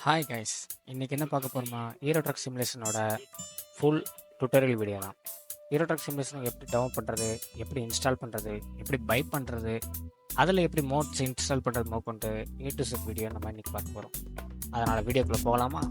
Hi guys, இன்றைக்கி என்ன பார்க்க போகிறோமா? ஹீரோ ட்ரக் சிமுலேஷனோட ஃபுல் டுட்டோரியல் வீடியோ தான். ஹீரோ ட்ரக் சிமுலேஷன் எப்படி டவுன்லோட் பண்ணுறது, எப்படி இன்ஸ்டால் பண்ணுறது, எப்படி பை பண்ணுறது, அதில் எப்படி மோட்ஸ் இன்ஸ்டால் பண்ணுறது மோக்கொண்டு A to Z வீடியோ நம்ம இன்றைக்கி பார்க்க போகிறோம். அதனால் வீடியோக்குள்ளே போகலாமா?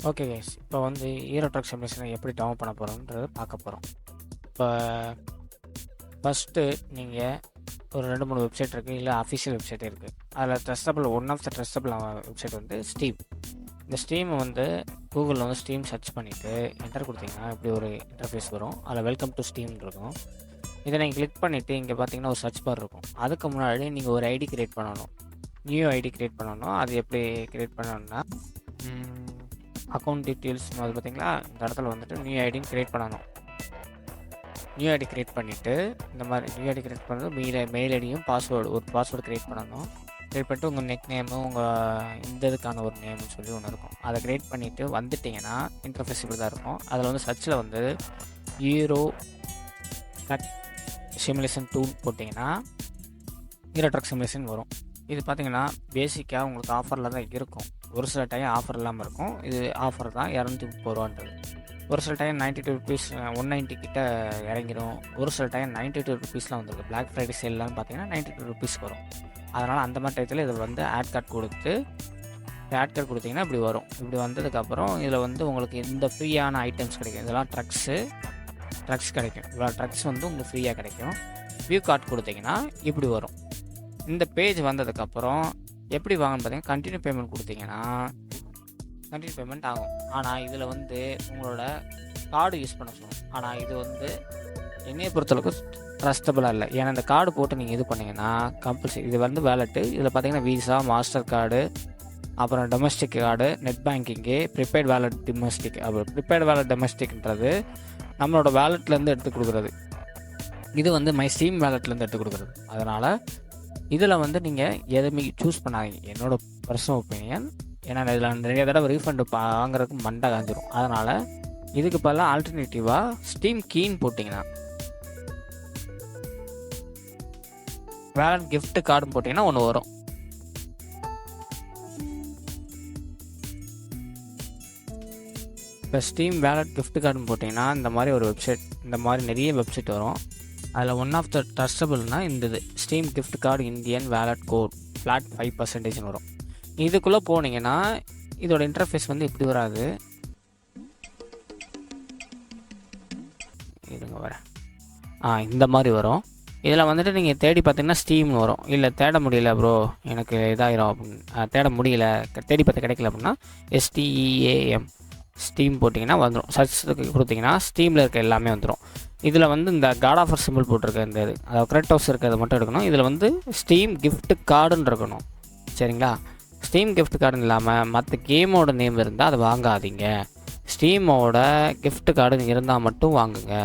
ஓகே கைஸ், இப்போ வந்து ஹீரோ ட்ரக் சிமுலேஷனை எப்படி டவுன்லோட் பண்ண போகிறோம்ன்றதை பார்க்க போகிறோம். இப்போ ஃபஸ்ட்டு நீங்கள் ஒரு 2-3 வெப்சைட் இருக்குது, இல்லை அஃபிஷியல் வெப்சைட் இருக்குது. அதில் trustable one of the trustable website வந்து ஸ்டீம். இந்த ஸ்டீமை வந்து கூகுளில் வந்து ஸ்டீம் சர்ச் பண்ணிவிட்டு என்டர் கொடுத்தீங்கன்னா இப்படி ஒரு இன்டர்ஃபேஸ் வரும். அதில் வெல்கம் டு ஸ்டீம் இருக்கும். இதை நீங்கள் கிளிக் பண்ணிவிட்டு இங்கே பார்த்தீங்கன்னா ஒரு சர்ச் பார் இருக்கும். அதுக்கு முன்னாடி நீங்கள் ஒரு ஐடி க்ரியேட் பண்ணணும், நியூ ஐடி க்ரியேட் பண்ணணும். அது எப்படி க்ரியேட் பண்ணணும்னா அக்கௌண்ட் டீட்டெயில்ஸ் அது பார்த்தீங்களா, இந்த இடத்துல வந்துட்டு நியூ ஐடின்னு க்ரியேட் பண்ணணும். நியூ ஐடி க்ரியேட் பண்ணிவிட்டு இந்த மாதிரி நியூ ஐடி க்ரியேட் பண்ணுறது மெயில் ஐடியும் ஒரு பாஸ்வேர்டு க்ரியேட் பண்ணணும். க்ரியேட் பண்ணிட்டு உங்கள் நெக் நேமு, உங்கள் இந்த இதுக்கான ஒரு நேம்னு சொல்லி ஒன்று இருக்கும். அதை க்ரியேட் பண்ணிவிட்டு வந்துட்டிங்கன்னா இன்டர்ஃபேஸ் இப்படி தான் இருக்கும். அதில் வந்து சர்ச்சில் வந்து ஹீரோ ட்ரக் சிமுலேஷன் 2 போட்டிங்கன்னா ஹீரோ ட்ரக் சிமுலேஷன் வரும். இது பார்த்திங்கன்னா பேசிக்காக உங்களுக்கு ஆஃபரில் தான் இருக்கும். ஒரு சில டைம் ஆஃபர் இல்லாமல் இருக்கும். இது ஆஃபர் தான், 230 ரூபான்றது. ஒரு சில டைம் 92 ருபீஸ் 190 கிட்ட இறங்கிடும். ஒரு சில டைம் 92 ருபீஸ்லாம் வந்துருக்கு. பிளாக் ஃப்ரைடே சேல்லாம் பார்த்தீங்கன்னா 92 ருபீஸ் வரும். அதனால் அந்த மாதிரி டயத்தில் இதில் வந்து ஆட் கார்டு கொடுத்தீங்கன்னா இப்படி வரும். இப்படி வந்ததுக்கப்புறம் இதில் வந்து உங்களுக்கு இந்த ஃப்ரீயான ஐட்டம்ஸ் கிடைக்கும். இதெல்லாம் ட்ரக்ஸ் கிடைக்கும். இவ்வளோ ட்ரக்ஸ் வந்து உங்களுக்கு ஃப்ரீயாக கிடைக்கும். வியூ கார்டு கொடுத்தீங்கன்னா இப்படி வரும். இந்த பேஜ் வந்ததுக்கப்புறம் எப்படி வாங்கன்னு பார்த்தீங்கன்னா கண்டினியூ பேமெண்ட் கொடுத்தீங்கன்னா கண்டினியூ பேமெண்ட் ஆகும். ஆனால் இதில் வந்து உங்களோட கார்டு யூஸ் பண்ண சொல்லணும். ஆனால் இது வந்து என்னையை பொறுத்தளவுக்கு ட்ரஸ்டபுளாக இல்லை. ஏன்னா இந்த கார்டு போட்டு நீங்கள் இது பண்ணிங்கன்னா கம்பல்சரி இது வந்து வேலெட்டு. இதில் பார்த்தீங்கன்னா விசா, மாஸ்டர் கார்டு, அப்புறம் domestic card, net banking, prepaid wallet domestic. அப்புறம் ப்ரிபெய்ட் வேலெட் டொமஸ்டிக்ன்றது நம்மளோட வேலெட்லேருந்து எடுத்து கொடுக்குறது. இது வந்து மை ஸ்டீம் வேலெட்லேருந்து எடுத்து கொடுக்குறது. அதனால் இதில் வந்து நீங்கள் எதுவுமே சூஸ் பண்ணாதீங்க, என்னோடய பர்சனல் ஒப்பீனியன். ஏன்னா இதில் நிறைய தடவை ரீஃபண்டு வாங்குறதுக்கு மண்டை காஞ்சிரும். அதனால் இதுக்கு பதிலாக ஆல்டர்னேட்டிவாக ஸ்டீம் கீன்னு போட்டிங்கன்னா, வேலட் கிஃப்ட் கார்டு போட்டிங்கன்னா ஒன்று வரும். இப்போ ஸ்டீம் வேலட் கிஃப்ட் கார்டுன்னு போட்டிங்கன்னா இந்த மாதிரி ஒரு வெப்சைட், இந்த மாதிரி நிறைய வெப்சைட் வரும். அதில் ஒன் ஆஃப் த ட்ரஸ்டபிள்னால் இந்த Steam gift card Indian wallet code flat 5% வரும். இதுக்குள்ளே போனீங்கன்னா இதோட இன்டர்ஃபேஸ் வந்து இப்படி வராது. இதுங்க வரேன் இந்த மாதிரி வரும். இதில் வந்துட்டு நீங்கள் தேடி பார்த்தீங்கன்னா ஸ்டீம்னு வரும். இல்லை தேட முடியல ப்ரோ, எனக்கு இதாகிரும் அப்படின்னு தேட முடியல, தேடி பார்த்து கிடைக்கல அப்படின்னா STEAM ஸ்டீம் போட்டிங்கன்னா வந்துடும். சர்ச் கொடுத்தீங்கன்னா ஸ்டீமில் இருக்க எல்லாமே வந்துடும். இதில் வந்து இந்த காட் ஆஃபர் சிம்பிள் போட்டிருக்க இந்த இது, அதாவது கிரெட்டோஸ் இருக்கிறத மட்டும் எடுக்கணும். இதில் வந்து ஸ்டீம் கிஃப்ட் கார்டுன்னு இருக்கணும். சரிங்களா? ஸ்டீம் கிஃப்ட் கார்டுன்னு இல்லாமல் மற்ற கேமோட நேம் இருந்தால் அதை வாங்காதீங்க. ஸ்டீமோட கிஃப்ட் கார்டு இருந்தால் மட்டும் வாங்குங்க.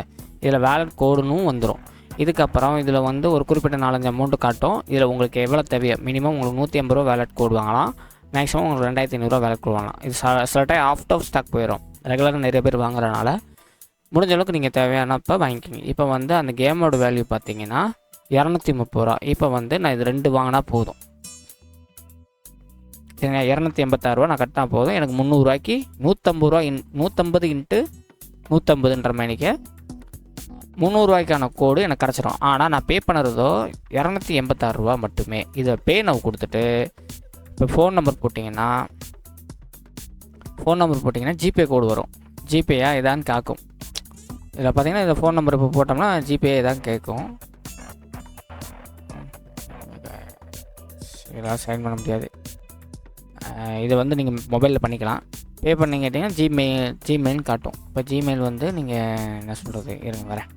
இதில் வேலட் கோடுன்னு வந்துடும். இதுக்கப்புறம் இதில் வந்து ஒரு குறிப்பிட்ட 4-5 அமௌண்ட்டு காட்டும். இதில் உங்களுக்கு எவ்வளோ தேவையோ, மினிமம் உங்களுக்கு 150 ரூபா வேலட் கோடு வாங்கலாம். மேக்ஸிமம் உங்களுக்கு 2500 வேலட் கோடு வாங்கலாம். இது சில டைம் ஆஃப் ஸ்டாக் போயிடும். ரெகுலராக நிறைய பேர் வாங்குறதுனால முடிஞ்ச அளவுக்கு நீங்கள் தேவையானப்போ வாங்கிக்கிங்க. இப்போ வந்து அந்த கேமோட வேல்யூ பார்த்தீங்கன்னா 230 ரூபா. இப்போ வந்து நான் இது 2 வாங்கினா போதும். சரிங்க, 286 ரூபா நான் கட்டினா போதும். எனக்கு 300 ரூபாய்க்கு 150 ரூபா 150 × 150ன்ற மேனிக்கு 300 ரூபாய்க்கான கோடு எனக்கு கிடச்சிரும். ஆனால் நான் பே பண்ணுறதோ 286 ரூபா மட்டுமே. இதை பே நவ் கொடுத்துட்டு இப்போ ஃபோன் நம்பர் போட்டிங்கன்னா ஜிபே கோடு வரும். ஜிபேயா இதான்னு கேட்கும். இதில் பார்த்தீங்கன்னா இந்த ஃபோன் நம்பர் இப்போ போட்டோம்னா ஜிபே தான் கேட்கும். இதெல்லாம் சைன் பண்ண முடியாது. இதை வந்து நீங்கள் மொபைலில் பண்ணிக்கலாம். பே பண்ணிங்க கேட்டிங்கன்னா ஜிமெயில்னு காட்டும். இப்போ ஜிமெயில் வந்து நீங்கள் என்ன சொல்கிறது, இருங்க வரேன்.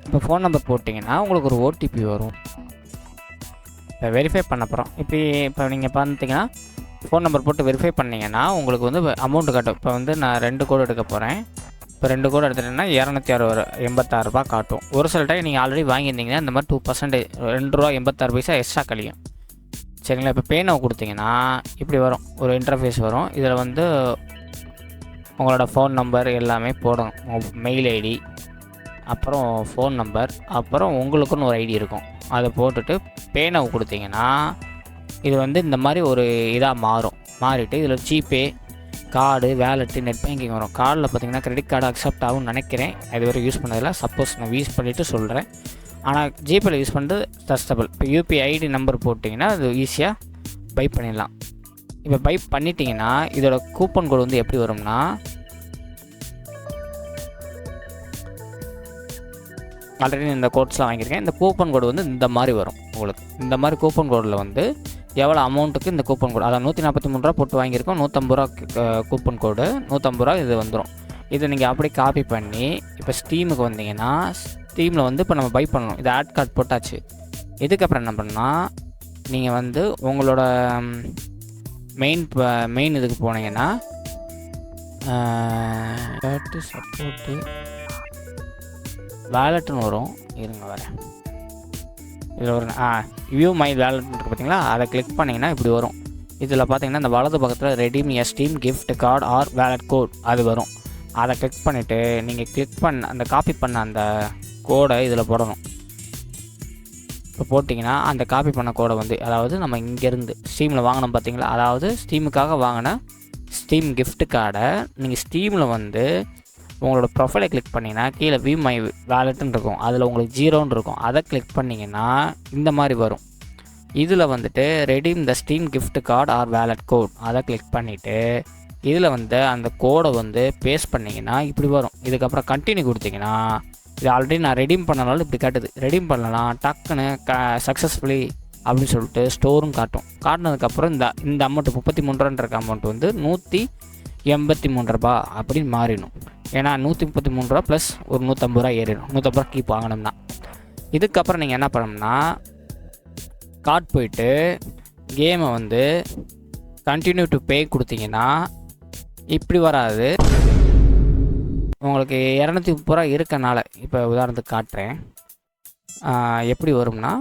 இப்போ ஃபோன் நம்பர் போட்டிங்கன்னா உங்களுக்கு ஒரு OTP வரும். இப்போ வெரிஃபை பண்ண போகிறோம். இப்போ நீங்கள் பார்த்தீங்கன்னா ஃபோன் நம்பர் போட்டு வெரிஃபை பண்ணிங்கன்னா உங்களுக்கு வந்து அமௌண்ட்டு காட்டும். இப்போ வந்து நான் 2 கோடு எடுக்க போகிறேன். இப்போ 2 கோடு எடுத்துட்டேன்னா 286 காட்டும். ஒரு சில டைம் நீங்கள் ஆல்ரெடி வாங்கியிருந்தீங்கன்னா இந்த மாதிரி 2% ₹2.86 எக்ஸ்ட்ரா கழியும். சரிங்களா? இப்போ பே நவ் கொடுத்தீங்கன்னா இப்படி வரும், ஒரு இன்டர்ஃபேஸ் வரும். இதில் வந்து உங்களோட ஃபோன் நம்பர் எல்லாமே போடணும், மெயில் ஐடி, அப்புறம் ஃபோன் நம்பர், அப்புறம் உங்களுக்குன்னு ஒரு ஐடி இருக்கும். அதை போட்டுட்டு பே நவ் கொடுத்தீங்கன்னா இது வந்து இந்த மாதிரி ஒரு இதாக மாறிட்டு இதில் ஜிபே, கார்டு, வேலெட்டு, நெட் பேங்கிங் வரும். கார்டில் பார்த்தீங்கன்னா கிரெடிட் கார்டு அக்செப்ட் ஆகும்னு நினைக்கிறேன். இது வரை யூஸ் பண்ணதில்லை. சப்போஸ் நான் யூஸ் பண்ணிவிட்டு சொல்கிறேன். ஆனால் ஜிபேயில் யூஸ் பண்ணுறது ட்ரஸ்டபிள். இப்போ யூபிஐ ஐடி நம்பர் போட்டிங்கன்னா அது ஈஸியாக பை பண்ணிடலாம். இப்போ பை பண்ணிட்டீங்கன்னா இதோட கூப்பன் கோடு வந்து எப்படி வரும்னா, ஆல்ரெடி இந்த கோட்ஸ்லாம் வாங்கியிருக்கேன். இந்த கூப்பன் கோடு வந்து இந்த மாதிரி வரும் உங்களுக்கு. இந்த மாதிரி கூப்பன் கோடில் வந்து எவ்வளோ அமௌண்ட்டுக்கு இந்த கூப்பன் கோடு, அதாவது ₹143 போட்டு வாங்கியிருக்கோம். ₹150 கூப்பன் கோடு, ₹150 இது வந்துடும். இதை நீங்கள் அப்படியே காப்பி பண்ணி இப்போ ஸ்டீமுக்கு வந்தீங்கன்னா ஸ்டீமில் வந்து இப்போ நம்ம பை பண்ணணும். இது ஆட் கார்டு போட்டாச்சு. இதுக்கப்புறம் என்ன பண்ணால் நீங்கள் வந்து உங்களோட மெயின் இதுக்கு போனீங்கன்னா சப்போர்ட்டு வேலெட்டுன்னு வரும். இருங்க வரேன். இதில் ஒரு வியூ மை வேலெட் இருக்குது பார்த்தீங்களா, அதை கிளிக் பண்ணிங்கன்னா இப்படி வரும். இதில் பார்த்தீங்கன்னா இந்த வலது பக்கத்தில் redeem a Steam gift card or wallet code அது வரும். அதை கிளிக் பண்ணிவிட்டு நீங்கள் கிளிக் பண்ண அந்த காப்பி பண்ண அந்த கோடை இதில் போடணும். இப்போ போட்டிங்கன்னா அந்த காப்பி பண்ண கோடை வந்து, அதாவது நம்ம இங்கேருந்து ஸ்டீமில் வாங்கினோம் பார்த்தீங்களா, அதாவது ஸ்டீமுக்காக வாங்கின ஸ்டீம் கிஃப்ட் கார்டை நீங்கள் ஸ்டீமில் வந்து உங்களோட ப்ரொஃபைலை கிளிக் பண்ணிங்கன்னா கீழே வியூ மை வேலெட்டுன்னு இருக்கும். அதில் உங்களுக்கு 0ன்னு இருக்கும். அதை கிளிக் பண்ணிங்கன்னா இந்த மாதிரி வரும். இதில் வந்துட்டு redeem the Steam gift card or wallet code அதை கிளிக் பண்ணிவிட்டு இதில் வந்து அந்த கோடை வந்து பேஸ்ட் பண்ணிங்கன்னா இப்படி வரும். இதுக்கப்புறம் கண்டினியூ கொடுத்தீங்கன்னா இது ஆல்ரெடி நான் ரெடீம் பண்ணனாலும் இப்படி காட்டுது. ரெடீம் பண்ணலாம் டக்குன்னு சக்ஸஸ்ஃபுல்லி அப்படின்னு சொல்லிட்டு ஸ்டோரும் காட்டும். காட்டினதுக்கப்புறம் இந்த அமௌண்ட்டு ₹33 அமௌண்ட் வந்து ₹183 அப்படின்னு மாறிடும். ஏன்னா ₹133 ப்ளஸ் ஒரு ₹150 ஏறிடும். ₹150 கீப் வாங்கணும்னா. இதுக்கப்புறம் நீங்கள் என்ன பண்ணணும்னா கார்ட் போயிட்டு கேமை வந்து கண்டினியூ டு பே கொடுத்தீங்கன்னா இப்படி வராது. உங்களுக்கு ₹230 இருக்கனால இப்போ உதாரணத்துக்கு காட்டுறேன். எப்படி வரும்னா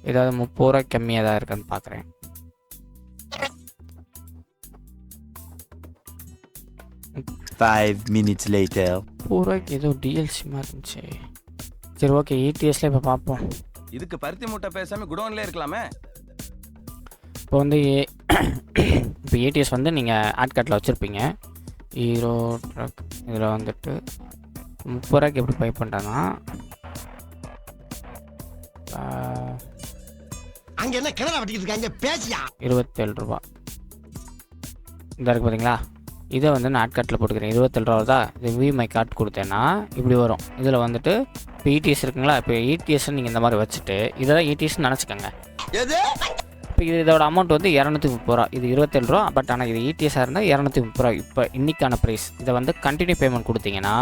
ஏதாவது ₹30 கம்மியாக தான் இருக்குன்னு பார்க்குறேன். Five minutes later. ₹100 ஏதோ டிஎல்சி மாதிரி இருந்துச்சு. சரி ஓகே, ETSல இப்போ பார்ப்போம். இதுக்கு பருத்தி மூட்டை பேசாமல் குடோன்லேயே இருக்கலாமே. இப்போ வந்து இப்போ ETS வந்து நீங்கள் ஆட் கார்ட்டில் வச்சுருப்பீங்க. ஹீரோ ட்ரக் இதில் வந்துட்டு ₹30 எப்படி பை பண்ணுறேன்னா அங்க என்ன கிணறு வட்டிக்கிட்டு இருக்காங்க பேசியா ₹27 இந்த இருக்குது பார்த்தீங்களா. இதை வந்து நான் ஆட் கார்ட்டில் போட்டுக்கிறேன். ₹27 தான். இது வியூ மை கார்ட் கொடுத்தேன்னா இப்படி வரும். இதில் வந்துட்டு இப்போ ETS இருக்குங்களா, இப்போ ETS நீங்கள் இந்த மாதிரி வச்சுட்டு இதை தான் ETSன்னு நினச்சிக்கோங்க. இப்போ இதோட அமௌண்ட் வந்து ₹230. இது ₹27. பட் ஆனால் இது ETSஆக இருந்தால் ₹230 இப்போ இன்றைக்கான ப்ரைஸ். இதை வந்து கண்டினியூ பேமெண்ட் கொடுத்தீங்கன்னா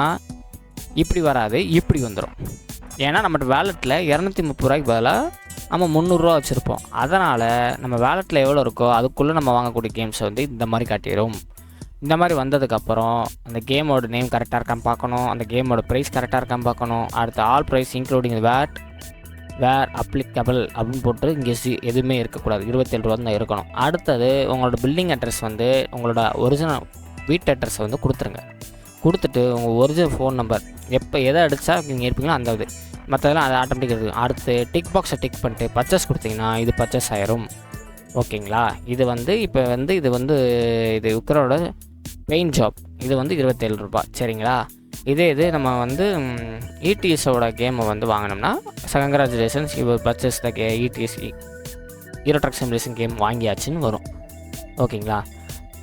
இப்படி வராது, இப்படி வந்துடும். ஏன்னா நம்ம வேலெட்டில் ₹230 பதிலாக நம்ம ₹300 வச்சுருப்போம். அதனால் நம்ம வேலெட்டில் எவ்வளோ இருக்கோ அதுக்குள்ளே நம்ம வாங்கக்கூடிய கேம்ஸை வந்து இந்த மாதிரி காட்டிடும். இந்த மாதிரி வந்ததுக்கப்புறம் அந்த கேமோட நேம் கரெக்டாக இருக்கான்னு பார்க்கணும். அந்த கேமோட ப்ரைஸ் கரெக்டாக இருக்கான்னு பார்க்கணும். அடுத்து ஆல் ப்ரைஸ் இன்க்ளூடிங் வேர் அப்ளிகபிள் அப்படின்னு போட்டு இங்கே எதுவுமே இருக்கக்கூடாது. ₹27 தான் இருக்கணும். அடுத்தது உங்களோட பில்டிங் அட்ரஸ் வந்து உங்களோட ஒரிஜினல் வீட்டு அட்ரஸை வந்து கொடுத்துருங்க. கொடுத்துட்டு உங்கள் ஒரிஜினல் ஃபோன் நம்பர் எதை அடித்தா நீங்கள் இருப்பீங்களோ அந்த இது மற்றதெல்லாம் அது ஆட்டோமேட்டிக் இருக்குது. அடுத்து டிக் பாக்ஸை டிக் பண்ணிட்டு பர்ச்சேஸ் கொடுத்தீங்கன்னா இது பர்ச்சேஸ் ஆயிரும். ஓகேங்களா. இது வந்து இப்போ வந்து இது உக்கரோட பெயின் ஜாப். இது வந்து ₹27. சரிங்களா. இது நம்ம வந்து ETSோட கேமை வந்து வாங்கினோம்னா congratulations your purchase the ETS Euro truck simulation game வாங்கியாச்சுன்னு வரும். ஓகேங்களா.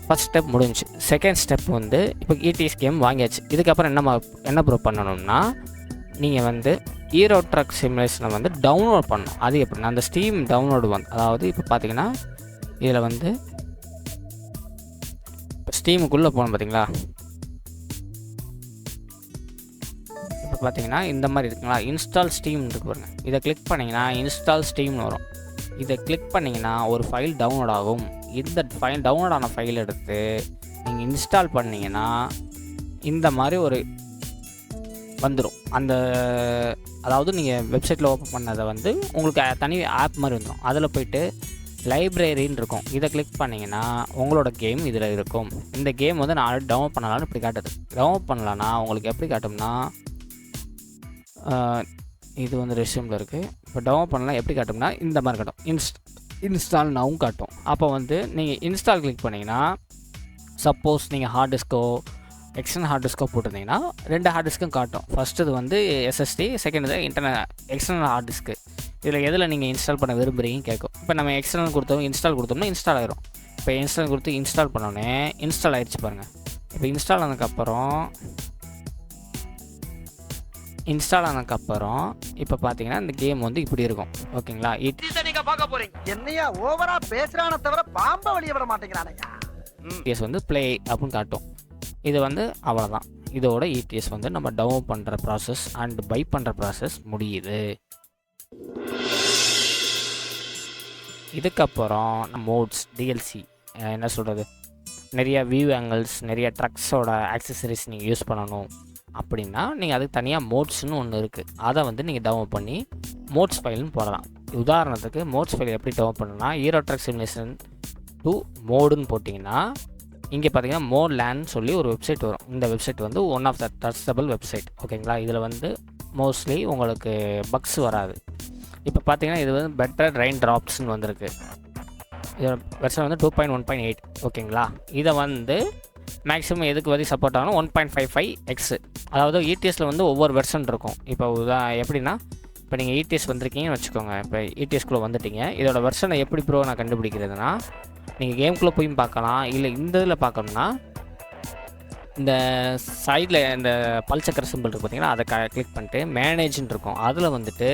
ஃபஸ்ட் ஸ்டெப் முடிஞ்சு. செகண்ட் ஸ்டெப் வந்து இப்போ ETS கேம் வாங்கியாச்சு. இதுக்கப்புறம் என்ன ப்ரூவ் பண்ணணும்னா நீங்கள் வந்து ஹீரோ ட்ரக் சிமுலேஷனை வந்து டவுன்லோட் பண்ணணும். அது எப்படின்னா அந்த ஸ்டீம் டவுன்லோடு வந்து, அதாவது இப்போ பார்த்தீங்கன்னா இதில் வந்து ஸ்டீமுக்குள்ளே போகணும் பார்த்தீங்களா. இப்போ பார்த்தீங்கன்னா இந்த மாதிரி இருக்குங்களா, இன்ஸ்டால் ஸ்டீம் இருக்கு பாருங்க. இதை கிளிக் பண்ணிங்கன்னா இன்ஸ்டால் ஸ்டீம்னு வரும். இதை கிளிக் பண்ணிங்கன்னா ஒரு ஃபைல் டவுன்லோட் ஆகும். இந்த ஃபைல் டவுன்லோட் ஆன ஃபைல் எடுத்து நீங்கள் இன்ஸ்டால் பண்ணிங்கன்னா இந்த மாதிரி ஒரு வந்துடும். அதாவது நீங்கள் வெப்சைட்டில் ஓப்பன் பண்ணதை வந்து உங்களுக்கு தனி ஆப் மாதிரி வந்துடும். அதில் போய்ட்டு லைப்ரரின்னு இருக்கும். இதை கிளிக் பண்ணிங்கன்னா உங்களோட கேம் இதில் இருக்கும். இந்த கேம் வந்து நான் ஆல்ரெடி டவுன்லோட் பண்ணலான்னு இப்படி காட்டுது. டவுன்லோட் பண்ணலன்னா உங்களுக்கு எப்படி காட்டும்னா, இது வந்து ரெஸ்யூமில் இருக்குது. இப்போ டவுன்லோட் பண்ணலாம் எப்படி காட்டும்னா இந்த மாதிரி காட்டும். இன்ஸ்டால் நவும் காட்டும். அப்போ வந்து நீங்கள் இன்ஸ்டால் கிளிக் பண்ணிங்கன்னா, சப்போஸ் நீங்கள் hard disk external hard disk போட்டிருந்தீங்கன்னா 2 ஹார்ட் டிஸ்க்கும் காட்டும். ஃபஸ்ட்டு இது வந்து SSD, செகண்ட் இது எக்ஸ்டர்னல் ஹார்ட் டிஸ்க்கு. இதில் எதில் நீங்கள் இன்ஸ்டால் பண்ண விரும்புகிறீங்கன்னு கேட்கும். இப்போ நம்ம எக்ஸ்டர்னல் கொடுத்தோம் இன்ஸ்டால் கொடுத்தோம்னா இன்ஸ்டால் ஆயிரும். இப்போ இன்ஸ்டால் கொடுத்து இன்ஸ்டால் பண்ணோன்னே இன்ஸ்டால் ஆயிடுச்சு பாருங்கள். இப்போ இன்ஸ்டால் ஆனதுக்கப்புறம் இப்போ பார்த்தீங்கன்னா இந்த கேம் வந்து இப்படி இருக்கும். ஓகேங்களா, நீங்க பார்க்க போறீங்க. என்னையா ஓவரா பேசுறானே தவிர பாம்ப வெளிய விட மாட்டேங்கிறானயா. ETS வந்து ப்ளே அப்படின்னு காட்டும். இது வந்து அவ்வளோதான். இதோட ETS வந்து நம்ம டவுன்லோட் பண்ணுற ப்ராசஸ் அண்ட் பை பண்ணுற ப்ராசஸ் முடியுது. இதுக்கப்புறம் மோட்ஸ், DLC என்ன சொல்கிறது, நிறைய வியூ ஆங்கிள்ஸ், நிறைய ட்ரக்ஸோட ஆக்சசரிஸ் நீங்கள் யூஸ் பண்ணணும் அப்படின்னா நீங்கள் அதுக்கு தனியாக மோட்ஸ்னு ஒன்று இருக்குது. அதை வந்து நீங்கள் டவுன்லோட் பண்ணி மோட்ஸ் ஃபைல்னு போடலாம். உதாரணத்துக்கு மோட்ஸ் ஃபைல் எப்படி டவுன்லோட் பண்ணணும்னா, ஈரோ ட்ரக் சிமுலேஷன் 2 மோடுன்னு போட்டிங்கன்னா இங்கே பார்த்தீங்கன்னா மோட் லேண்ட் சொல்லி ஒரு வெப்சைட் வரும். இந்த வெப்சைட் வந்து one of the trustable website. ஓகேங்களா, இதில் வந்து மோஸ்ட்லி உங்களுக்கு பக்ஸ் வராது. இப்போ பார்த்தீங்கன்னா இது வந்து பெட்டர் ரெயின் ட்ராப்ஸ்ன்னு வந்திருக்கு. இதோட வெர்ஷன் வந்து 2.1.8. ஓகேங்களா, இதை வந்து மேக்ஸிமம் எதுக்கு வந்து சப்போர்ட் ஆகணும் 1.55x. அதாவது ETSல வந்து ஒவ்வொரு வெர்ஷன் இருக்கும். இப்போ எப்படின்னா, இப்போ நீங்கள் ETS வந்திருக்கீங்கன்னு வச்சுக்கோங்க. இப்போ ETSக்குள்ளே வந்துட்டீங்க. இதோட வெர்ஷனை எப்படி ப்ரோ நான் கண்டுபிடிக்கிறதுனா, நீங்கள் கேம்குள்ளே போய் பார்க்கலாம். இல்லை இந்த இதில் பார்க்கணும்னா இந்த சைடில் இந்த பல்சக்கர சிம்பிள் இருக்குது பார்த்தீங்கன்னா, அதை கிளிக் பண்ணிட்டு மேனேஜ்னு இருக்கும். அதில் வந்துட்டு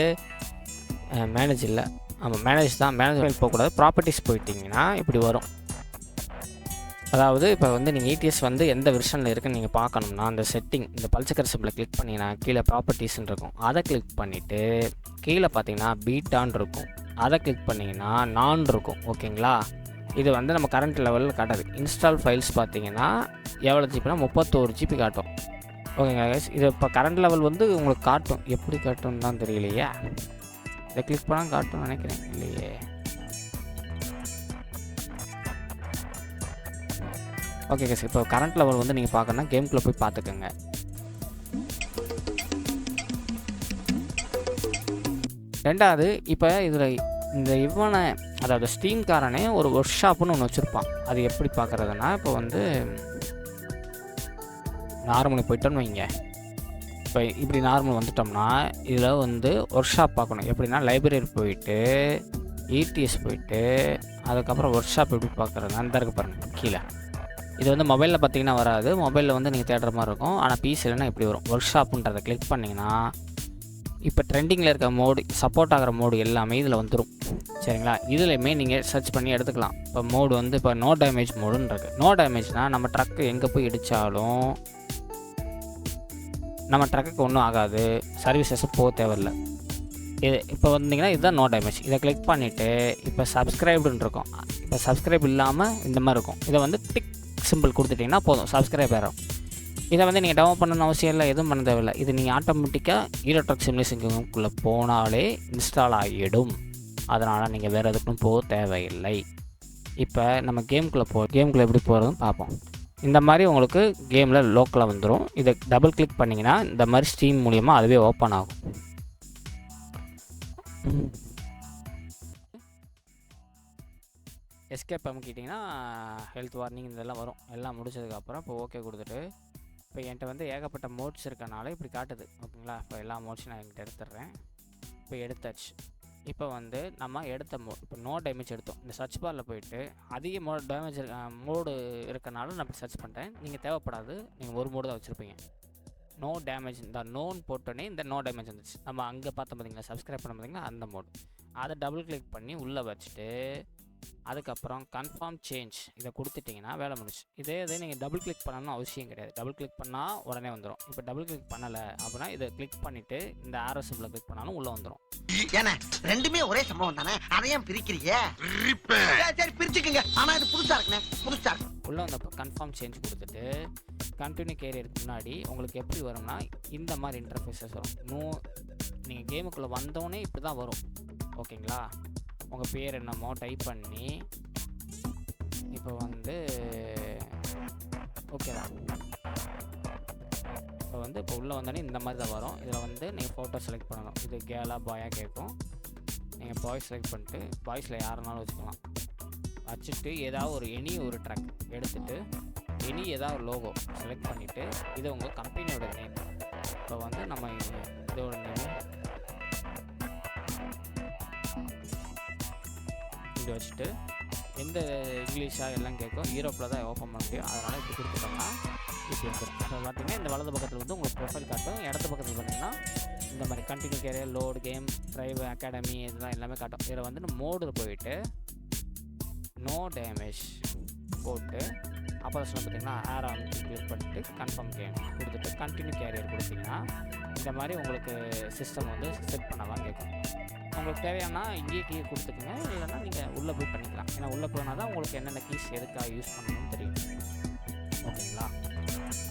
மேனேஜ் இல்லை, ஆமாம் மேனேஜ் தான். மேனேஜ் போகக்கூடாது, ப்ராப்பர்ட்டிஸ் போயிட்டிங்கன்னா இப்படி வரும். அதாவது இப்போ வந்து நீங்கள் ETS வந்து எந்த வெர்ஷனில் இருக்குன்னு நீங்கள் பார்க்கணும்னா, அந்த செட்டிங் இந்த பல்சக்கர சிம்பிளை கிளிக் பண்ணிங்கன்னா கீழே ப்ராப்பர்ட்டிஸ்ன்னு இருக்கும். அதை கிளிக் பண்ணிவிட்டு கீழே பார்த்தீங்கன்னா பீட்டான்னு இருக்கும். அதை கிளிக் பண்ணிங்கன்னா நான் இருக்கும். ஓகேங்களா, இது வந்து நம்ம கரண்ட் லெவலில் காட்டாது. இன்ஸ்டால் ஃபைல்ஸ் பார்த்தீங்கன்னா எவ்வளோ ஜிபினா 31 GB காட்டும். ஓகேங்களா கைஸ், இது இப்போ கரண்ட் லெவல் வந்து உங்களுக்கு காட்டும். எப்படி காட்டும்னு தான் தெரியலையே. இதை கிளிக் பண்ணால் காட்டும் நினைக்கிறேன். இல்லையே, ஓகே கைஸ், இப்போ கரண்ட் லெவல் வந்து நீங்கள் பார்க்கணுன்னா கேம்குள்ளே போய் பார்த்துக்கோங்க. ரெண்டாவது, இப்போ இதில் இந்த அதாவது ஸ்டீம்காரனே ஒரு ஒர்க் ஷாப்புன்னு ஒன்று வச்சுருப்பான். அது எப்படி பார்க்குறதுனா, இப்போ வந்து நார்மலுக்கு போயிட்டோன்னு வைங்க. இப்போ இப்படி நார்மல் வந்துட்டோம்னா இதில் வந்து ஒர்க் ஷாப் பார்க்கணும். எப்படின்னா லைப்ரரி போயிட்டு ETS போயிட்டு அதுக்கப்புறம் ஒர்க் ஷாப் எப்படி பார்க்குறது அந்த இருக்கு பாருங்கள் கீழே. இது வந்து மொபைலில் பார்த்தீங்கன்னா வராது. மொபைலில் வந்து நீங்கள் தேடுற மாதிரி இருக்கும். ஆனால் PCலனா இப்படி வரும். ஒர்க் ஷாப்புன்றதை கிளிக் பண்ணிங்கன்னா இப்போ ட்ரெண்டிங்கில் இருக்க மோடு, சப்போர்ட் ஆகிற மோடு எல்லாமே இதில் வந்துடும். சரிங்களா, இதுலையுமே நீங்கள் சர்ச் பண்ணி எடுத்துக்கலாம். இப்போ மோடு வந்து இப்போ நோ டேமேஜ் மோடுன்னு இருக்குது. நோ டேமேஜ்னால் நம்ம ட்ரக்கு எங்கே போய் இடித்தாலும் நம்ம ட்ரக்குக்கு ஒன்றும் ஆகாது, சர்வீசஸும் போக தேவையில்லை. இது இப்போ வந்தீங்கன்னா இதுதான் நோ டேமேஜ். இதை கிளிக் பண்ணிவிட்டு இப்போ சப்ஸ்கிரைப்டுன்னு இருக்கும். இப்போ சப்ஸ்கிரைப் இல்லாமல் இந்த மாதிரி இருக்கும். இதை வந்து டிக் சிம்பிள் கொடுத்துட்டிங்கன்னா போதும், சப்ஸ்கிரைப் ஆகிடும். இதை வந்து நீங்கள் டவுன்லோட் பண்ணணும்னு அவசியம் இல்லை, எதுவும் பண்ண தேவையில்லை. இது நீங்கள் ஆட்டோமேட்டிக்காக ஈரோ ட்ரக் சிமுலேஷன் கேமுக்குள்ளே போனாலே இன்ஸ்டால் ஆகிடும். அதனால் நீங்கள் வேறு எதுக்கும் போக தேவையில்லை. இப்போ நம்ம கேமுக்குள்ளே எப்படி போகிறதுன்னு பார்ப்போம். இந்த மாதிரி உங்களுக்கு கேமில் லோக்கலாக வந்துடும். இதை டபுள் கிளிக் பண்ணிங்கன்னா இந்த மாதிரி ஸ்டீம் மூலிமா அதுவே ஓப்பன் ஆகும். எஸ்கேப் அமுக்கிட்டிங்கன்னா ஹெல்த் வார்னிங் இதெல்லாம் வரும். எல்லாம் முடிச்சதுக்கப்புறம் இப்போ ஓகே கொடுத்துட்டு, இப்போ என்கிட்ட வந்து ஏகப்பட்ட மோட்ஸ் இருக்கனால இப்படி காட்டுது. ஓகேங்களா, இப்போ எல்லா மோட்ஸும் நான் என்கிட்ட எடுத்துடுறேன். இப்போ எடுத்தாச்சு. இப்போ வந்து நம்ம எடுத்த மோட், இப்போ நோ டேமேஜ் எடுத்தோம். இந்த சர்ச் பாரில் போயிட்டு அதிக மோடு இருக்கனால நான் இப்படி சர்ச் பண்ணுறேன். நீங்கள் தேவைப்படாது, நீங்கள் ஒரு மோடு தான் வச்சுருப்பீங்க. நோ டேமேஜ், இந்த நோன் போட்டோன்னே இந்த நோ டேமேஜ் வந்துச்சு. நம்ம அங்கே பார்த்தோம் பார்த்தீங்களா, சப்ஸ்கிரைப் பண்ண பார்த்தீங்களா அந்த மோடு. அதை டபுள் கிளிக் பண்ணி உள்ளே வச்சுட்டு அதுக்கப்புறம் கன்ஃபார்ம் சேஞ்ச் இதை கொடுத்துட்டிங்கன்னா வேலை முடிச்சு. இதே நீங்கள் டபுள் கிளிக் பண்ணணும்னு அவசியம் கிடையாது. டபுள் கிளிக் பண்ணால் உடனே வந்துடும். இப்போ டபுள் கிளிக் பண்ணலை அப்படின்னா இதை கிளிக் பண்ணிவிட்டு இந்த ஆரோ சிம்பிளை கிளிக் பண்ணாலும் உள்ளே வந்துடும். ஏன்னா ரெண்டுமே ஒரே சம்பவம் தானே, அதையும் பிரிக்கிறீங்க. சரி பிரிச்சுக்கங்க. ஆனா இது புதுசா இருக்குண்ணே, புதுசா இருக்கு. உள்ளே வந்தப்போ கன்ஃபார்ம் சேஞ்ச் கொடுத்துட்டு கண்டினியூ கேரியருக்கு முன்னாடி உங்களுக்கு எப்படி வரும்னா இந்த மாதிரி இன்டர்ஃபேஸஸ் வரும். நீங்கள் கேமுக்குள்ளே வந்தோடனே இப்படி தான் வரும். ஓகேங்களா? உங்கள் பேர் என்னமோ டைப் பண்ணி இப்போ வந்து ஓகே தான். இப்போ உள்ளே வந்தோடனே இந்த மாதிரி தான் வரும். இதில் வந்து நீங்கள் ஃபோட்டோ செலக்ட் பண்ணணும். இது கேர்ளாக பாயாக கேட்கும். நீங்கள் பாய் செலக்ட் பண்ணிட்டு பாய்ஸில் யாருனாலும் வச்சுக்கலாம். வச்சுட்டு ஏதாவது ஒரு ட்ராக் எடுத்துகிட்டு ஏதாவது ஒரு லோகோ செலக்ட் பண்ணிவிட்டு இது உங்கள் கம்பெனியோட நேம். இப்போ வந்து நம்ம இதோட நேம் இது வச்சுட்டு எந்த இங்கிலீஷாக எல்லாம் கேட்கும். யூரோப்பில் தான் ஓப்பன் பண்ண முடியும். அதனால் இப்படி கொடுத்துட்டோம்னா இப்படி வந்துடும். இப்போ பார்த்தீங்கன்னா இந்த வலது பக்கத்தில் வந்து உங்களுக்கு ப்ரொஃபைல் காட்டும். இடது பக்கத்தில் பார்த்தீங்கன்னா இந்த மாதிரி continue career, load, game, drive, academy இதெல்லாம் எல்லாமே காட்டும். இதில் வந்து மோடில் போயிட்டு நோ டேமேஜ் போட்டு ஆப்போசிஷன் பார்த்தீங்கன்னா ஆரோ கிளிக் பண்ணிட்டு கன்ஃபார்ம் கேம் கொடுத்துட்டு கண்டினியூ கேரியர் கொடுத்தீங்கன்னா இந்த மாதிரி உங்களுக்கு சிஸ்டம் வந்து செட் பண்ணலாம் கேட்கும். உங்களுக்கு தேவையானா இங்கேயே கீ கொடுத்துக்குங்க, இல்லைன்னா நீங்கள் உள்ளே போய் பண்ணிக்கலாம். ஏன்னா உள்ளே போனால் தான் உங்களுக்கு என்னென்ன கீஸ் எதுக்காக யூஸ் பண்ணணும்னு தெரியும். ஓகேங்களா?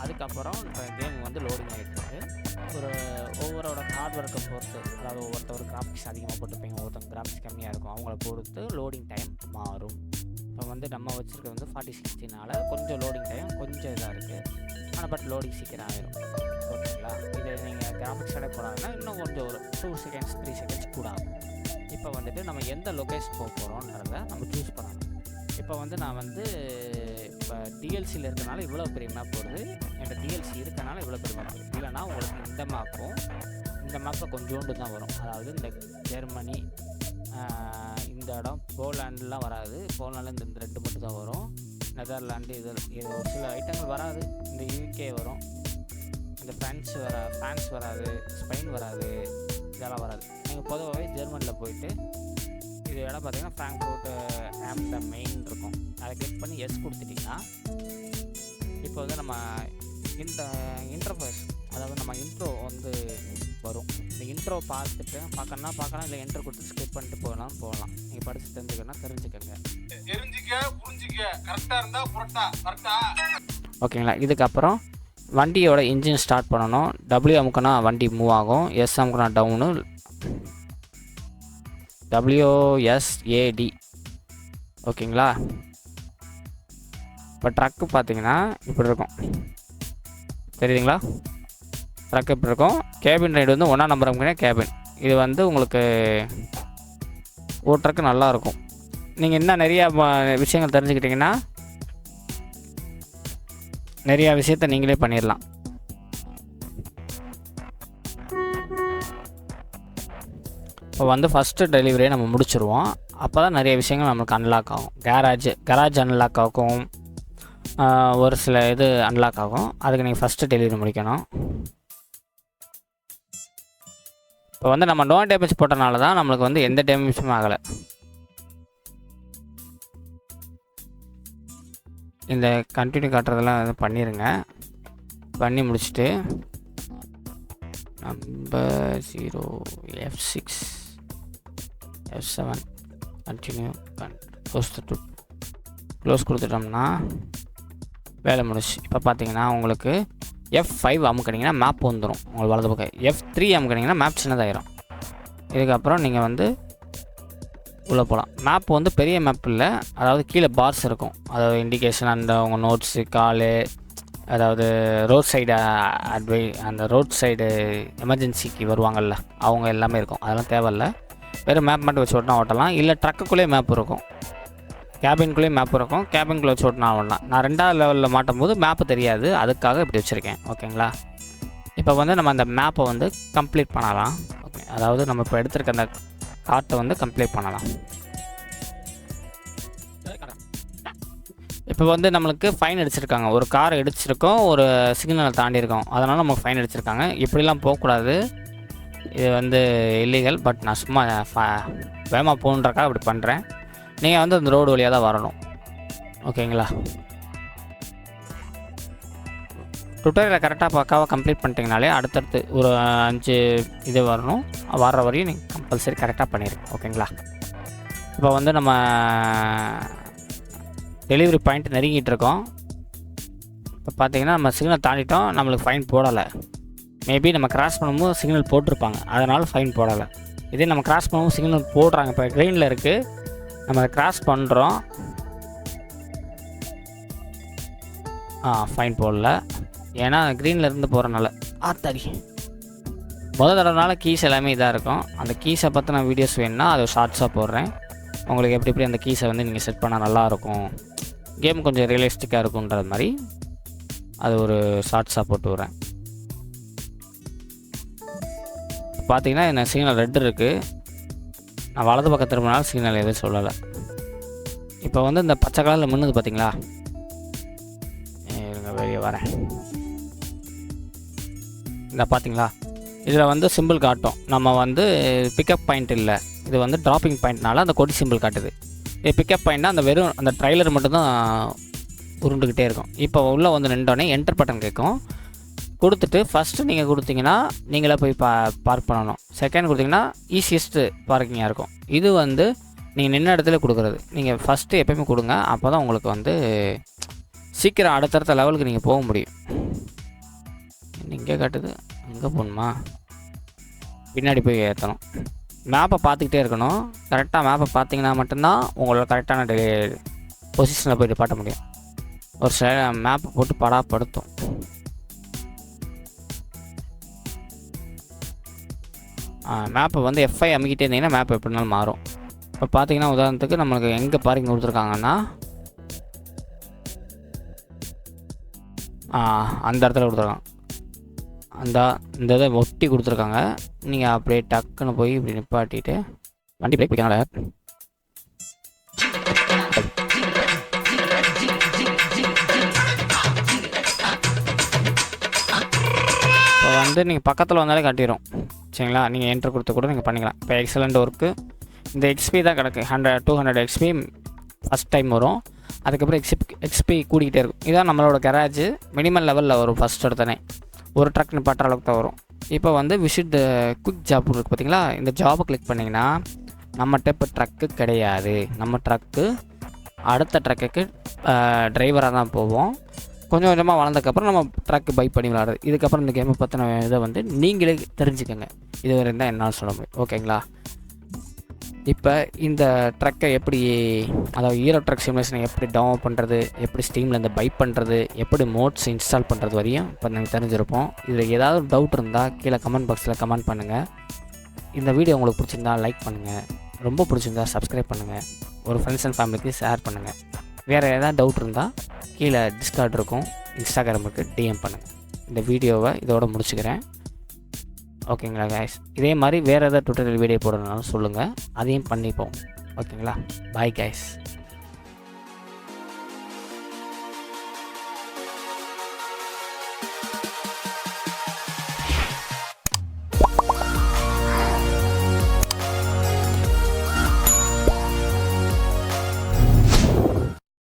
அதுக்கப்புறம் இப்போ கேம் வந்து லோடிங் ஆகிட்டு ஒவ்வொருவரோட ஹார்ட் ஒர்க்கை பொறுத்து, அதாவது ஒவ்வொருத்தர் கிராஃபிக்ஸ் அதிகமாக போட்டுருப்பீங்க, ஒருத்தவங்க கிராஃபிக்ஸ் கம்மியாக இருக்கும், அவங்கள பொறுத்து லோடிங் டைம் மாறும். இப்போ வந்து நம்ம வச்சுருக்கிறது வந்து 4060 கொஞ்சம் லோடிங் டைம் கொஞ்சம் இதாக இருக்குது. ஆனால் பட் லோடிங் சீக்கிரம் ஆகிடும். ஓகேங்களா? இதை நீங்கள் கிராஃபிக்ஸ் அடை போடாங்கன்னா இன்னும் கொஞ்சம் ஒரு 2 செகண்ட்ஸ் 3 செகண்ட்ஸ் கூட ஆகும். இப்போ வந்துட்டு நம்ம எந்த லொக்கேஷன் போக போகிறோன்றதை நம்ம சூஸ் பண்ணணும். இப்போ வந்து நான் வந்து இப்போ டிஎல்சியில் இருக்கனால இவ்வளோ பெரிய மேப் வருது, என்கிட்ட டிஎல்சி இருக்கனால இவ்வளோ பெரிய மேப் வருது. இல்லைனா உங்களுக்கு இந்த மேப்பில் கொஞ்சோண்டு தான் வரும். அதாவது இந்த ஜெர்மனி, இந்த இடம், போலாண்டுலாம் வராது. போலாண்டில் இந்த 2 மட்டும் தான் வரும். நெதர்லாண்டு இது ஒரு சில ஐட்டங்கள் வராது. இந்த யூகே வரும், இந்த ஃப்ரான்ஸ் வராது, ஸ்பெயின் வராது, இதெல்லாம் வராது. நீங்கள் பொதுவாகவே ஜெர்மனியில் போயிட்டு இது இடம் பார்த்தீங்கன்னா ஃப்ராங்க்ஃபர்ட் ஆம்ஸ்டர்டாம் மெயின் இருக்கும். அதை கிளிக் பண்ணி எஸ் கொடுத்துட்டிங்கன்னா இப்போ வந்து நம்ம இந்த இன்டர்ஃபேஸ், அதாவது நம்ம இன்ட்ரோ வந்து வரும். இந்த இன்ட்ரோ பார்க்கலாம், இல்லை என்ட்ரு கொடுத்து ஸ்கிப் பண்ணிட்டு போகலாம். நீங்கள் படித்து தெரிஞ்சுக்கங்க. ஓகேங்களா? இதுக்கப்புறம் வண்டியோட இன்ஜின் ஸ்டார்ட் பண்ணணும். டபிள்யூ அமுக்குனா வண்டி மூவ் ஆகும், எஸ் அமுக்குனா டவுனு, WSAD. ஓகேங்களா? இப்போ ட்ரக்கு பார்த்தீங்கன்னா இப்படி இருக்கும், தெரியுதுங்களா? ட்ரக் இப்படி இருக்கும். கேபின் ரைடு வந்து 1ஆம் நம்பர் அமுக்கினா கேபின். இது வந்து உங்களுக்கு ஓட்டுறக்கு நல்லாயிருக்கும். நீங்கள் இன்னும் நிறையா விஷயங்கள் தெரிஞ்சுக்கிட்டிங்கன்னா நிறையா விஷயத்த நீங்களே பண்ணிடலாம். இப்போ வந்து ஃபஸ்ட்டு டெலிவரியை நம்ம முடிச்சுருவோம். அப்போ தான் நிறைய விஷயங்கள் நம்மளுக்கு அன்லாக் ஆகும். கராஜ் அன்லாக் ஆகும், ஒரு சில இது அன்லாக் ஆகும். அதுக்கு நீங்கள் ஃபஸ்ட்டு டெலிவரி முடிக்கணும். இப்போ வந்து நம்ம நோ டேமேஜ் போட்டனால தான் நம்மளுக்கு வந்து எந்த டேமேஜும் ஆகலை. இந்த கண்டினியூ காட்டுறதெல்லாம் இது பண்ணிடுங்க. பண்ணி முடிச்சுட்டு number 0 F6 F7 continue close கொடுத்துட்டோம்னா வேலை முடிச்சு. இப்போ பார்த்தீங்கன்னா உங்களுக்கு F5 அமுக்கினீங்கன்னா மேப் வந்துடும் உங்களுக்கு வலது பக்கம். F3 அமுக்கினீங்கன்னா map சின்னதாயிரும். இதுக்கப்புறம் நீங்கள் வந்து உள்ளே போகலாம். மேப் வந்து பெரிய மேப் இல்லை, அதாவது கீழே பார்ஸ் இருக்கும். அதாவது இண்டிகேஷன் அண்ட் உங்கள் நோட்ஸு, காலு, அதாவது ரோட் சைடு அந்த ரோட் சைடு எமர்ஜென்சிக்கு வருவாங்கள்ல, அவங்க எல்லாமே இருக்கும். அதெல்லாம் தேவையில்லை. வெறும் மேப் மட்டும் வச்சு ஓட்டினா ஓட்டலாம். இல்லை ட்ரக்குள்ளேயே மேப் இருக்கும், கேபின்குள்ளேயே மேப் இருக்கும், கேபின்குள்ளே வச்சு ஓட்டினா ஓடலாம். நான் 2ஆவது லெவலில் மாட்டும் போது மேப்பு தெரியாது, அதுக்காக இப்படி வச்சுருக்கேன். ஓகேங்களா? இப்போ வந்து நம்ம அந்த மேப்பை வந்து கம்ப்ளீட் பண்ணலாம். ஓகே, அதாவது நம்ம இப்போ எடுத்துருக்க அந்த கார்ட்டை வந்து கம்ப்ளீட் பண்ணலாம். இப்போ வந்து நம்மளுக்கு ஃபைன் அடிச்சிருக்காங்க. ஒரு கார் அடிச்சிருக்கோம், ஒரு சிக்னலை தாண்டி இருக்கோம், அதனால் நமக்கு ஃபைன் அடிச்சிருக்காங்க. இப்படிலாம் போகக்கூடாது, இது வந்து இல்லீகல். பட் நான் சும்மா வேகமாக போகணுன்றக்காக அப்படி பண்ணுறேன். நீங்கள் வந்து அந்த ரோடு வழியாக தான் வரணும். ஓகேங்களா? டுட்டோரியலை கரெக்டாக பக்காவாக கம்ப்ளீட் பண்ணிட்டீங்கனாலே அடுத்தடுத்து ஒரு 5 இது வரணும். வர்ற வரையும் நீங்கள் கம்பல்சரி கரெக்டாக பண்ணிடுங்க. ஓகேங்களா? இப்போ வந்து நம்ம டெலிவரி பாயிண்ட் நெருங்கிட்டு இருக்கோம். இப்போ பார்த்தீங்கன்னா நம்ம சிக்னல் தாண்டிட்டோம், நம்மளுக்கு ஃபைன் போடலை. மேபி நம்ம கிராஸ் பண்ணும்போது சிக்னல் போட்டிருப்பாங்க, அதனால் ஃபைன் போடலை. இதே நம்ம கிராஸ் பண்ணும்போது சிக்னல் போடுறாங்க. இப்போ க்ரீனில் இருக்குது, நம்ம அதை கிராஸ் பண்ணுறோம், ஃபைன் போடல. ஏன்னா க்ரீனில் இருந்து போகிறனால. ஆத்தாடி, முதல் தடவைனால கீஸ் எல்லாமே இதாக இருக்கும். அந்த கீஸை பற்றின வீடியோஸ் வேணுன்னா அது ஷார்ட்ஸாக போடுறேன். உங்களுக்கு எப்படி அந்த கீஸை வந்து நீங்கள் செட் பண்ணால் நல்லாயிருக்கும், கேம் கொஞ்சம் ரியலிஸ்டிக்காக இருக்குன்றது மாதிரி அது ஒரு ஷார்ட்ஸாக போட்டு விட்றேன். பார்த்தீங்கன்னா என்ன சிக்னல் ரெட் இருக்குது, நான் வலது பக்கம் திரும்பினாலும் சிக்னல் எதுவும் சொல்லலை. இப்போ வந்து இந்த பச்சை கலரில் மின்னுது பார்த்தீங்களா? வெளியே வரேன். இந்த பார்த்தீங்களா, இதில் வந்து சிம்பிள் காட்டும். நம்ம வந்து பிக்கப் பாயிண்ட் இல்லை, இது வந்து ட்ராப்பிங் பாயிண்ட்னால அந்த கொடி சிம்பிள் காட்டுது. இது பிக்கப் பாயிண்ட்னா அந்த வெறும் அந்த ட்ரைலர் மட்டும்தான் உருண்டுக்கிட்டே இருக்கும். இப்போ உள்ளே வந்து நின்றோடனே என்டர் பட்டன் கேட்கும். கொடுத்துட்டு ஃபஸ்ட்டு நீங்கள் கொடுத்தீங்கன்னா நீங்களே போய் பார்க் பண்ணணும். செகண்ட் கொடுத்தீங்கன்னா ஈஸியஸ்ட்டு பார்க்கிங்காக இருக்கும். இது வந்து நீங்கள் நின்ன இடத்துல கொடுக்குறது. நீங்கள் ஃபஸ்ட்டு எப்போயுமே கொடுங்க, அப்போ தான் உங்களுக்கு வந்து சீக்கிரம் அடுத்தடுத்த லெவலுக்கு நீங்கள் போக முடியும். இங்கே காட்டுது, அங்கே போகணுமா? பின்னாடி போய் ஏற்றணும். மேப்பை பார்த்துக்கிட்டே இருக்கணும். கரெக்டாக மேப்பை பார்த்தீங்கன்னா மட்டும்தான் உங்களோட கரெக்டான பொசிஷனில் போய் பாட்ட முடியும். ஒரு சில மேப்பை போட்டு படாப்படுத்தும். மேப்பை வந்து எஃப்ஐ அமைக்கிட்டே இருந்தீங்கன்னா மேப் எப்படினாலும் மாறும். இப்போ பார்த்தீங்கன்னா உதாரணத்துக்கு நம்மளுக்கு எங்கே பார்க்கிங் கொடுத்துருக்காங்கன்னா அந்த இடத்துல கொடுத்துருக்காங்க. இந்த இதை ஒட்டி கொடுத்துருக்காங்க. நீங்கள் அப்படியே டக்குன்னு போய் இப்படி நிப்பாட்டிட்டு வண்டி பிரேக் பிடிக்கனால இப்போ வந்து நீங்கள் பக்கத்தில் வந்தாலே காட்டிடும். சரிங்களா? நீங்கள் என்ட்ரு கொடுத்து கூட நீங்கள் பண்ணிக்கலாம். இப்போ எக்ஸலண்ட் ஒர்க்கு. இந்த எக்ஸ்பி தான் கிடக்கு. 200 எக்ஸ்பி ஃபஸ்ட் டைம் வரும். அதுக்கப்புறம் எக்ஸ்பி கூடிக்கிட்டே இருக்கும். இதான் நம்மளோட கராஜு. மினிமம் லெவலில் வரும். ஃபஸ்ட் எடுத்தனே ஒரு ட்ரக் நிப்பாட்டுற அளவுக்கு தான் வரும். இப்போ வந்து விசிட் குயிக் ஜாப் இருக்குது பார்த்தீங்களா? இந்த ஜாபை கிளிக் பண்ணிங்கன்னா நம்மகிட்ட இப்போ ட்ரக்கு கிடையாது. நம்ம ட்ரக்கு அடுத்த ட்ரக்குக்கு டிரைவராக தான் போவோம். கொஞ்சம் கொஞ்சமாக வளர்ந்ததுக்கப்புறம் நம்ம ட்ரக்கு பை பண்ணி விளாடுறது. இதுக்கப்புறம் இந்த கேமை பற்றின இதை வந்து நீங்களே தெரிஞ்சுக்கோங்க. இது வரை தான் என்னால் சொல்ல முடியும். ஓகேங்களா? இப்போ இந்த ட்ரக்கை எப்படி, அதாவது ஹீரோ ட்ரக் சிமுலேஷனை எப்படி டவுன்லோட் பண்ணுறது, எப்படி ஸ்டீமில் இந்த பை பண்ணுறது, எப்படி மோட்ஸ் இன்ஸ்டால் பண்ணுறது வரையும் இப்போ நாங்கள் தெரிஞ்சிருப்போம். இதில் ஏதாவது டவுட் இருந்தால் கீழே கமெண்ட் பாக்ஸில் கமெண்ட் பண்ணுங்கள். இந்த வீடியோ உங்களுக்கு பிடிச்சிருந்தா லைக் பண்ணுங்கள், ரொம்ப பிடிச்சிருந்தா சப்ஸ்கிரைப் பண்ணுங்கள், ஒரு ஃப்ரெண்ட்ஸ் அண்ட் ஃபேமிலிக்கு ஷேர் பண்ணுங்கள். வேறு ஏதாவது டவுட் இருந்தால் கீழே டிஸ்கார்ட் இருக்கும், இன்ஸ்டாகிராமுக்கு டிஎம் பண்ணுங்கள். இந்த வீடியோவை இதோடு முடிச்சுக்கிறேன். ஓகேங்களா கைஸ்? இதே மாதிரி வேறு ஏதாவது டுட்டோரியல் வீடியோ போடணும்னாலும் சொல்லுங்கள், அதையும் பண்ணிப்போம். ஓகேங்களா? Bye guys.